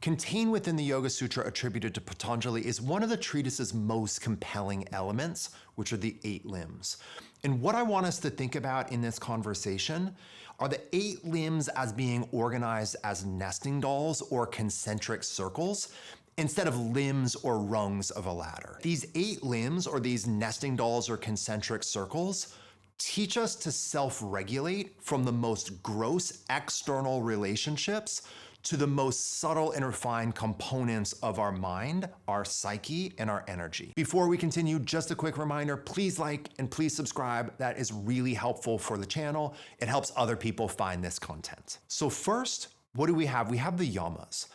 Contained within the Yoga Sutra attributed to Patanjali is one of the treatise's most compelling elements, which are the 8 limbs. And what I want us to think about in this conversation are the 8 limbs as being organized as nesting dolls or concentric circles, instead of limbs or rungs of a ladder. These 8 limbs, or these nesting dolls or concentric circles, teach us to self-regulate from the most gross external relationships to the most subtle and refined components of our mind, our psyche, and our energy. Before we continue, just a quick reminder, please like and please subscribe. That is really helpful for the channel. It helps other people find this content. So first, what do we have? We have the yamas.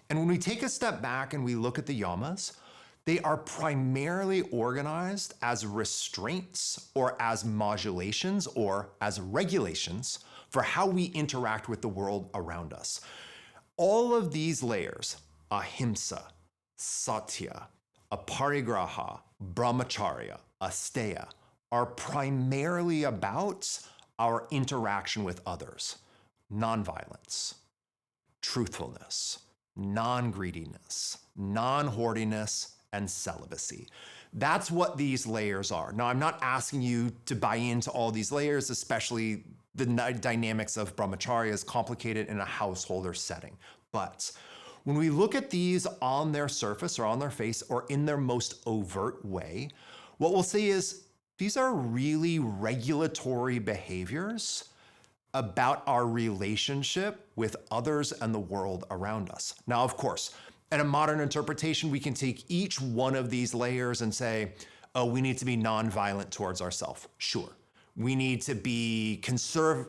And when we take a step back and we look at the yamas, they are primarily organized as restraints or as modulations or as regulations for how we interact with the world around us. All of these layers, ahimsa, satya, aparigraha, brahmacharya, asteya, are primarily about our interaction with others. Nonviolence, truthfulness, non-greediness, non-hoardiness, and celibacy. That's what these layers are. Now, I'm not asking you to buy into all these layers, especially the dynamics of brahmacharya is complicated in a householder setting. But when we look at these on their surface or on their face or in their most overt way, what we'll see is these are really regulatory behaviors about our relationship with others and the world around us. Now, of course, in a modern interpretation, we can take each one of these layers and say, oh, we need to be nonviolent towards ourselves. Sure. We need to conserve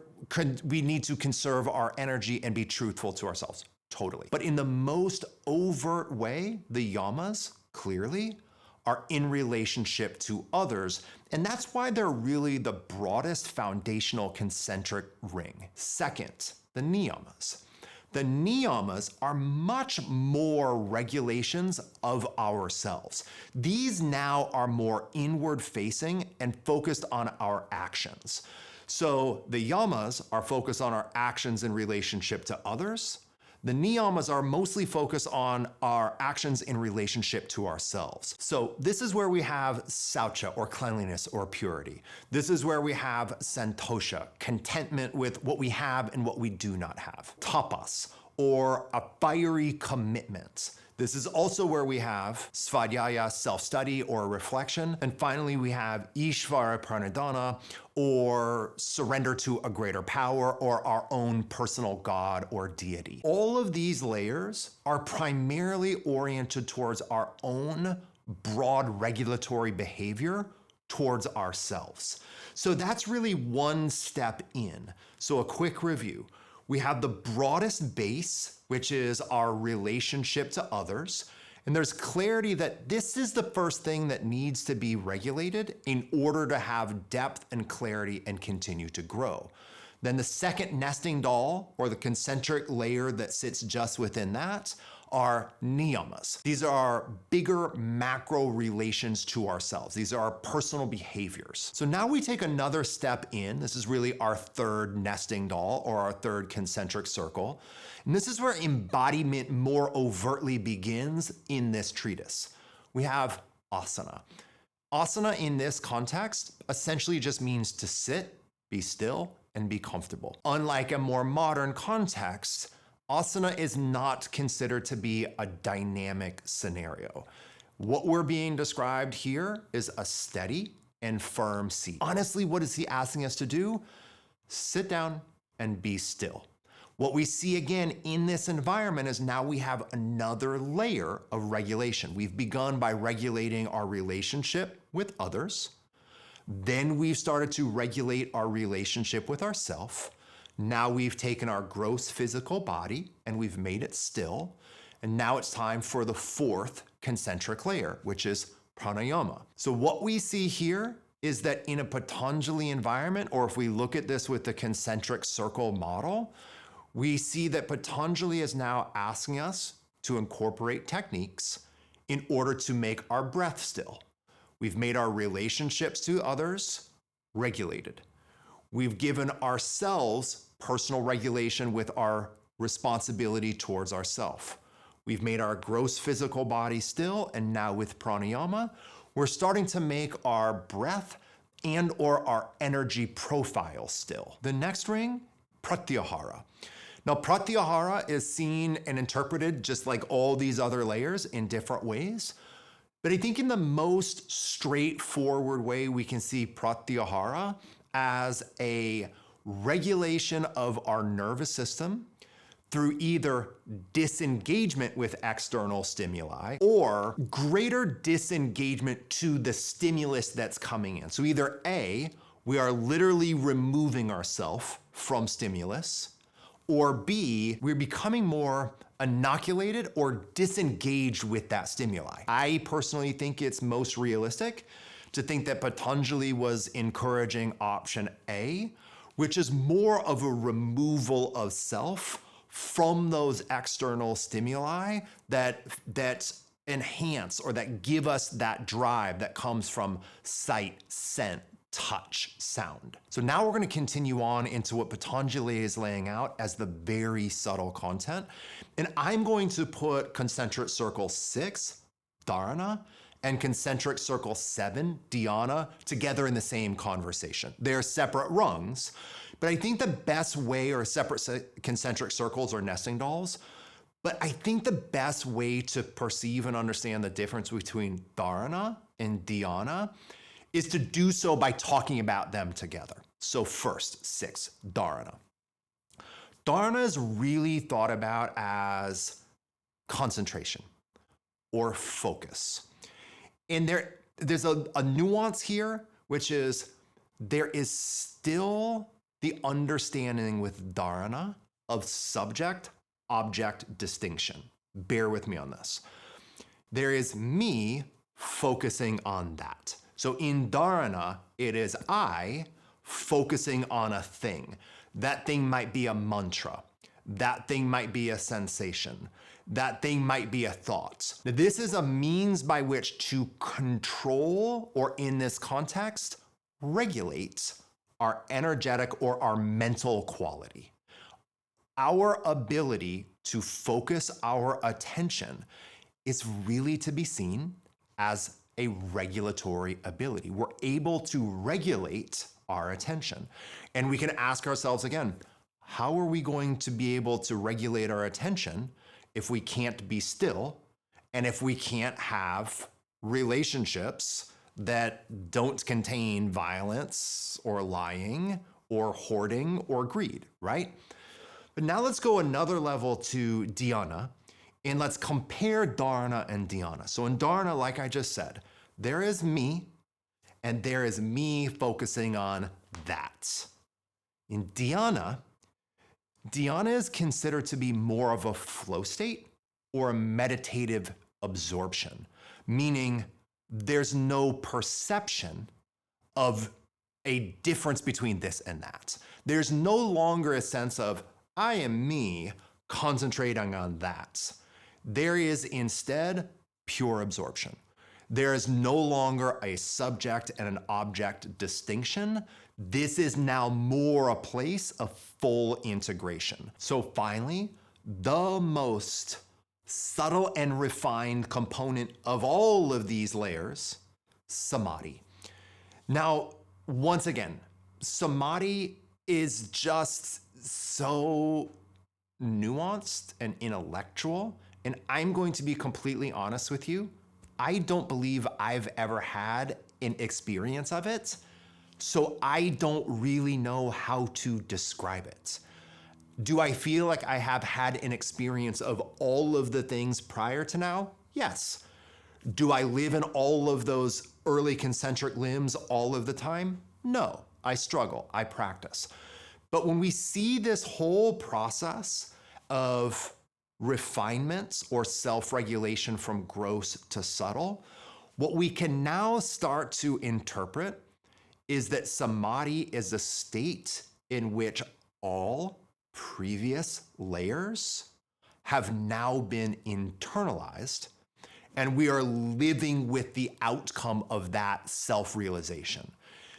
our energy and be truthful to ourselves. Totally. But in the most overt way, the yamas clearly are in relationship to others. And that's why they're really the broadest foundational concentric ring. Second, the niyamas. The niyamas are much more regulations of ourselves. These now are more inward facing and focused on our actions. So the yamas are focused on our actions in relationship to others. The niyamas are mostly focused on our actions in relationship to ourselves. So this is where we have saucha, or cleanliness or purity. This is where we have santosha, contentment with what we have and what we do not have. Tapas, or a fiery commitment. This is also where we have svadhyaya, self-study or reflection. And finally, we have ishvara pranidhana, or surrender to a greater power or our own personal God or deity. All of these layers are primarily oriented towards our own broad regulatory behavior towards ourselves. So that's really one step in. So a quick review. We have the broadest base, which is our relationship to others. And there's clarity that this is the first thing that needs to be regulated in order to have depth and clarity and continue to grow. Then the second nesting doll, or the concentric layer that sits just within that, are niyamas. These are our bigger macro relations to ourselves. These are our personal behaviors. So now we take another step in. This is really our third nesting doll, or our third concentric circle. And this is where embodiment more overtly begins in this treatise. We have asana. Asana in this context essentially just means to sit, be still, and be comfortable. Unlike a more modern context, asana is not considered to be a dynamic scenario. What we're being described here is a steady and firm seat. Honestly, what is he asking us to do? Sit down and be still. What we see again in this environment is now we have another layer of regulation. We've begun by regulating our relationship with others. Then we've started to regulate our relationship with ourselves. Now we've taken our gross physical body and we've made it still. And now it's time for the fourth concentric layer, which is pranayama. So what we see here is that in a Patanjali environment, or if we look at this with the concentric circle model, we see that Patanjali is now asking us to incorporate techniques in order to make our breath still. We've made our relationships to others regulated. We've given ourselves personal regulation with our responsibility towards ourselves. We've made our gross physical body still, and now with pranayama, we're starting to make our breath and or our energy profile still. The next ring, Pratyahara. Now, Pratyahara is seen and interpreted just like all these other layers in different ways. But I think in the most straightforward way, we can see Pratyahara as a regulation of our nervous system through either disengagement with external stimuli or greater disengagement to the stimulus that's coming in. So either A, we are literally removing ourselves from stimulus, or B, we're becoming more inoculated or disengaged with that stimuli. I personally think it's most realistic to think that Patanjali was encouraging option A, which is more of a removal of self from those external stimuli that enhance or that give us that drive that comes from sight, scent, touch, sound. So now we're going to continue on into what Patanjali is laying out as the very subtle content. And I'm going to put concentric circle 6, Dharana, and concentric circle 7, Dhyana, together in the same conversation. They're separate rungs, but I think the best way, or separate concentric circles or nesting dolls, but I think the best way to perceive and understand the difference between Dharana and Dhyana is to do so by talking about them together. So first, 6, Dharana. Dharana is really thought about as concentration or focus. And there's a nuance here, which is there is still the understanding with Dharana of subject-object distinction. Bear with me on this. There is me focusing on that. So in Dharana, it is I focusing on a thing. That thing might be a mantra. That thing might be a sensation. That thing might be a thought. Now, this is a means by which to control, or in this context, regulate our energetic or our mental quality. Our ability to focus our attention is really to be seen as a regulatory ability. We're able to regulate our attention. And we can ask ourselves again, how are we going to be able to regulate our attention if we can't be still and if we can't have relationships that don't contain violence or lying or hoarding or greed, right? But now let's go another level to Dhyana, and let's compare Dharana and Dhyana. So in Dharana, like I just said, there is me, and there is me focusing on that. In Dhyana is considered to be more of a flow state or a meditative absorption, meaning there's no perception of a difference between this and that. There's no longer a sense of, I am me concentrating on that. There is instead pure absorption. There is no longer a subject and an object distinction. This is now more a place of full integration. So finally, the most subtle and refined component of all of these layers, Samadhi. Now, once again, Samadhi is just so nuanced and intellectual, and I'm going to be completely honest with you. I don't believe I've ever had an experience of it, so I don't really know how to describe it. Do I feel like I have had an experience of all of the things prior to now? Yes. Do I live in all of those early concentric limbs all of the time? No. I struggle. I practice. But when we see this whole process of refinement or self-regulation from gross to subtle, what we can now start to interpret is that Samadhi is a state in which all previous layers have now been internalized, and we are living with the outcome of that self-realization.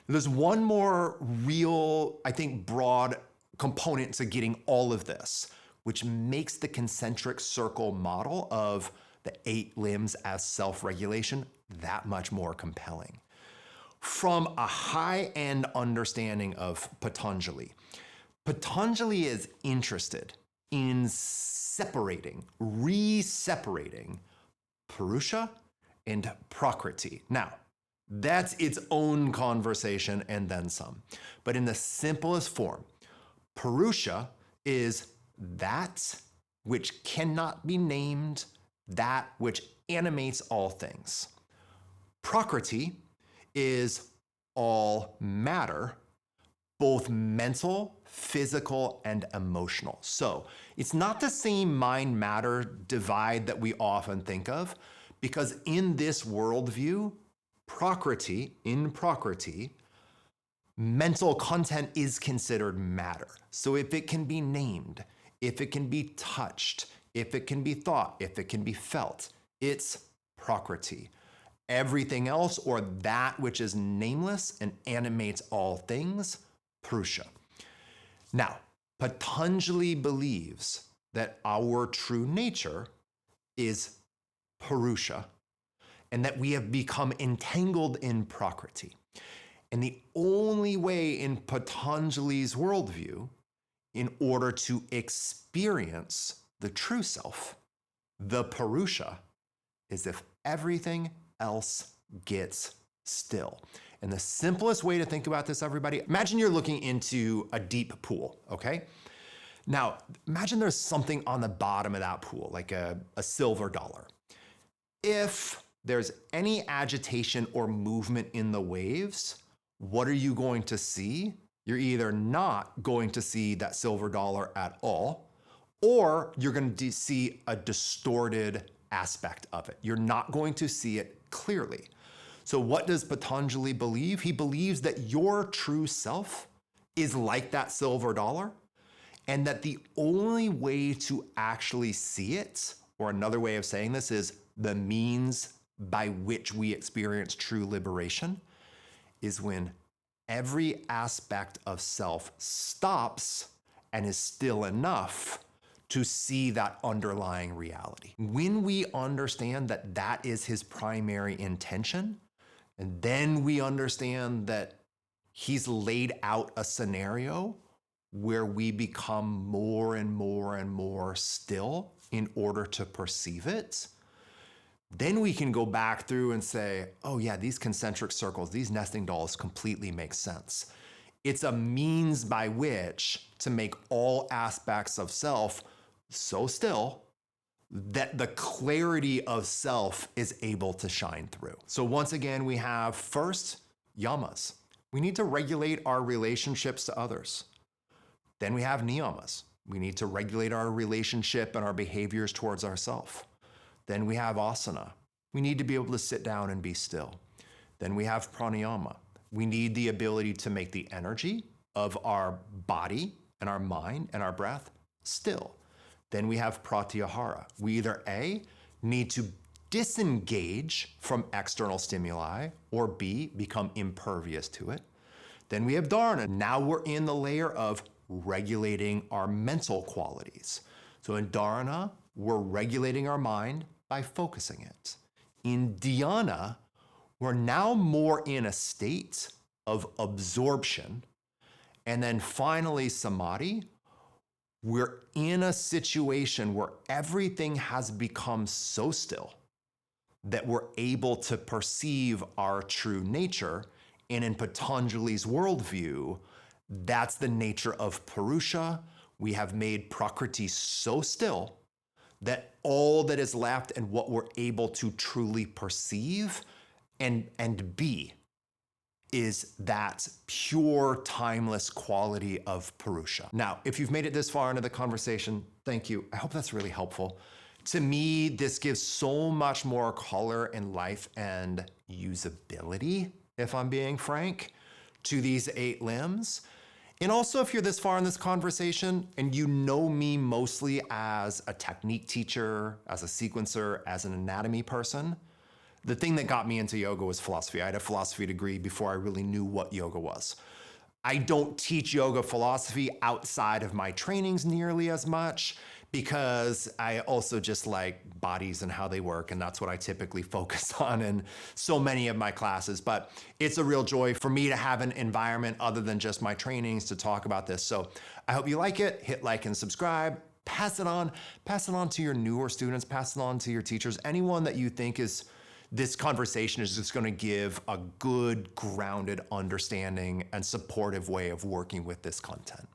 There's one more real, I think, broad component to getting all of this, which makes the concentric circle model of the 8 limbs as self-regulation that much more compelling. From a high-end understanding of Patanjali, Patanjali is interested in re-separating Purusha and Prakriti. Now, that's its own conversation and then some. But in the simplest form, Purusha is that which cannot be named, that which animates all things. Prakriti is all matter, both mental, physical, and emotional. So it's not the same mind-matter divide that we often think of, because in this worldview, in Prakriti, mental content is considered matter. So if it can be named, if it can be touched, if it can be thought, if it can be felt, it's Prakriti. Everything else, or that which is nameless and animates all things, Purusha. Now, Patanjali believes that our true nature is Purusha, and that we have become entangled in Prakriti. And the only way in Patanjali's worldview, in order to experience the true self, the Purusha, is if everything else gets still. And the simplest way to think about this, everybody, imagine you're looking into a deep pool, okay? Now, imagine there's something on the bottom of that pool, like a silver dollar. If there's any agitation or movement in the waves, what are you going to see? You're either not going to see that silver dollar at all, or you're going to see a distorted aspect of it. You're not going to see it clearly. So what does Patanjali believe? He believes that your true self is like that silver dollar, and that the only way to actually see it, or another way of saying this is the means by which we experience true liberation, is when every aspect of self stops and is still enough to see that underlying reality. When we understand that that is his primary intention, and then we understand that he's laid out a scenario where we become more and more and more still in order to perceive it, then we can go back through and say, oh yeah, these concentric circles, these nesting dolls completely make sense. It's a means by which to make all aspects of self so still that the clarity of self is able to shine through. So once again, we have first, yamas. We need to regulate our relationships to others. Then we have niyamas. We need to regulate our relationship and our behaviors towards ourselves. Then we have asana. We need to be able to sit down and be still. Then we have pranayama. We need the ability to make the energy of our body and our mind and our breath still. Then we have pratyahara. We either A, need to disengage from external stimuli, or B, become impervious to it. Then we have dharana. Now we're in the layer of regulating our mental qualities. So in dharana, we're regulating our mind by focusing it. In dhyana, we're now more in a state of absorption. And then finally, samadhi, we're in a situation where everything has become so still that we're able to perceive our true nature. And in Patanjali's worldview, that's the nature of Purusha. We have made Prakriti so still that all that is left and what we're able to truly perceive and be is that pure, timeless quality of Purusha. Now, if you've made it this far into the conversation, thank you. I hope that's really helpful. To me, this gives so much more color and life and usability, if I'm being frank, to these 8 limbs. And also, if you're this far in this conversation and you know me mostly as a technique teacher, as a sequencer, as an anatomy person, the thing that got me into yoga was philosophy. I had a philosophy degree before I really knew what yoga was. I don't teach yoga philosophy outside of my trainings nearly as much because I also just like bodies and how they work, and that's what I typically focus on in so many of my classes. But it's a real joy for me to have an environment other than just my trainings to talk about this. So I hope you like it. Hit like and subscribe. Pass it on to your newer students, pass it on to your teachers, anyone that you think is this conversation is just going to give a good, grounded understanding and supportive way of working with this content.